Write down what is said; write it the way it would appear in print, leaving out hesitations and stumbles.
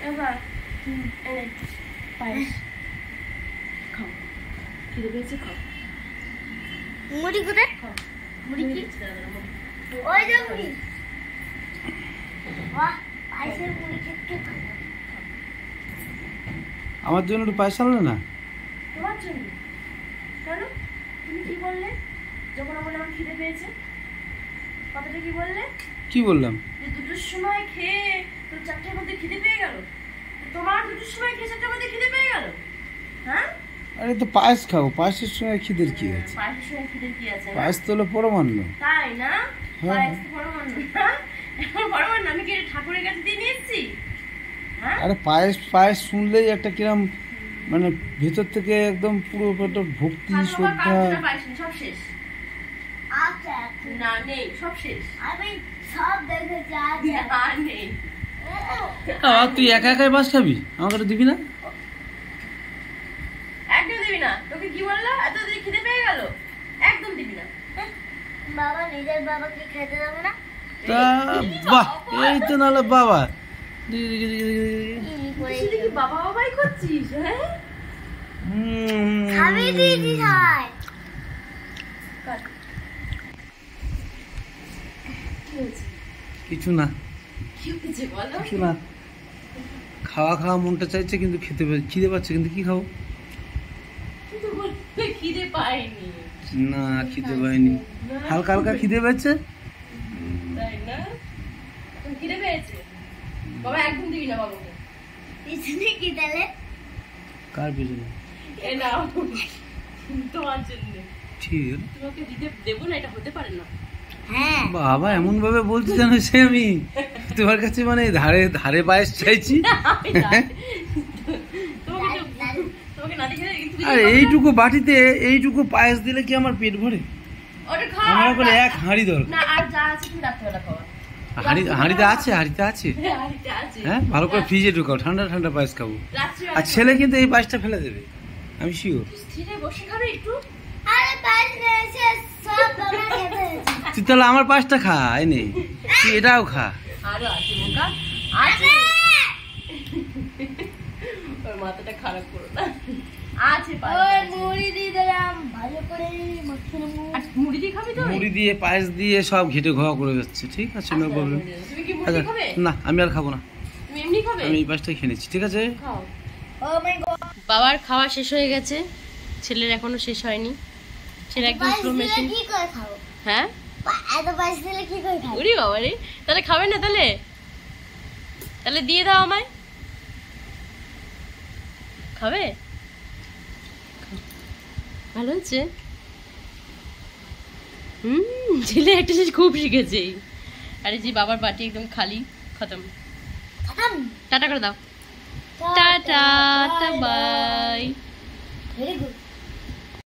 এবার এনে পায়েস খাও, খিদে পেয়েছে খাও। মুড়ি কোথায়? খাও মুড়ি কি? ওই যে মুড়ি। বাহ, পায়েসের মুড়ি খেতে ভালো। আমার জন্য একটু পায়েস আনলে না? তোমার জন্য কেন? তুমি কি বললে যখন আমার খিদে পেয়েছে? কথাটা কি বললে? কি বললাম? যে দুটোর সময় খেয়ে তো 4টার মধ্যে খিদে পেয়ে গেল। তোমার দুটোর সময় খেয়ে 4টার মধ্যে খিদে পেয়ে গেল? হ্যাঁ, আরে তো পায়েস খাও, পায়েসের সময় খিদের কি আছে? পায়েসের সময় খিদের কি আছে? পায়েস তো হলো পরমান্ন। তাই না? হ্যাঁ। পায়েস তো পরমান্ন না? এখন পরমান্ন আমি কি ঠাকুরের কাছে দিয়ে নিয়ে এসেছি? হ্যাঁ, আরে পায়েস পায়েস শুনলেই একটা কিরম মানে ভেতর থেকে একদম পুরো একটা ভক্তি শ্রদ্ধা। পায়েস নেই, সব শেষ। আচ্ছা, না নেই, সব শেষ। আমি সব দেখেছি। আর নেই। তুই একা একাই পায়েস খাবি, আমাকে তো দিবি না? একদম দিবি না। তোকে কি বললো? এত দিয়ে খিদে পেয়ে গেল, একদম দিবি না। বাবা নিজের বাবাকে খেতে দেবে না? তা বাহ, এই তো নাহলে বাবা। শুধু কি বাবা বাবাই করছিস? হ্যাঁ, খাবি দিদি হয়। কিছু না, কি হয়েছে বলো? কিছু না। খাওয়া খাওয়া মনটা চাইছে কিন্তু খিদে পাচ্ছে, কিন্তু কি খাবো? কিন্তু বলতে খিদে পাইনি। না, খিদে পাইনি, হালকা হালকা খিদে পেয়েছে। তাই না? এখন খিদে পেয়েছে। বাবা একদম দিবি না বাবাকে। পিছনে কি তাহলে? কার পিছনে? এ নাও তোমার জন্য। ঠিক আছে। তোমাকে দিতে দেবো না, এটা হতে পারে না। হ্যাঁ বাবা এমন ভাবে বলছি জানো, সে আমি তোমার কাছে মানে ধারে ধারে পায়েস চাইছি। তোমাকে না দেখে তুমি আর এইটুকু বাটিতে এইটুকু পায়েস দিলে কি আমার পেট ভরে? ওটা খাও। আমার করে এক হাঁড়ি দরকার। না, আর যা আছে তুমি রাত্রেবেলা খাওয়া। হাঁড়িতে আছে, হাঁড়িতে আছে। হাঁড়িতে আছে। হ্যাঁ, ভালো করে ফ্রিজে ঢুকাও, ঠান্ডা ঠান্ডা পায়েস খাবো। রাত্রেবেলা আর ছেলে কিন্তু এই পায়েসটা ফেলে দেবে, আমি শিওর। তুই স্থিরে বসে খাবে একটু। আরে পায়েস রয়েছে সব বাবা খেতে। তুই তাহলে আমার পায়েসটা খা, এনে তুই এটাও খা। আরো আছে মোকা, আছে। ওর মাথাটা খারাপ করো না, আছে ওই মুড়ি দিয়ে দিলাম ভালো করে মাখিয়ে নেবো। আর মুড়ি দিয়ে খাবি তো? মুড়ি দিয়ে পায়েস দিয়ে সব ঘেটে ঘোয়া করে যাচ্ছে, ঠিক আছে, নো প্রবলেম। তুমি কি মুড়ি দিয়ে খাবে? না, আমি আর খাবো না, তুমি এমনি খাবে? আমি এই পায়েসটাই খেয়ে নিচ্ছি, ঠিক আছে। খাও। ও মাই গড, বাবার খাওয়া শেষ হয়ে গেছে, ছেলের এখনো শেষ হয়নি। ছেলে একদম পায়েস স্লো দিলে মেশিন। কি করে খাবো? হ্যাঁ, এত পায়েস দিলে কি করে খাবো? ওরে বাবা রে, তাহলে খাবে না? তাহলে তাহলে দিয়ে দাও আমায়। খাবে? ভালো হচ্ছে। ছেলে একটা জিনিস খুব শিখেছে। আরে জি, বাবার বাটি একদম খালি, খতম। খতম। টাটা করে দাও। Tata, bye. Very good.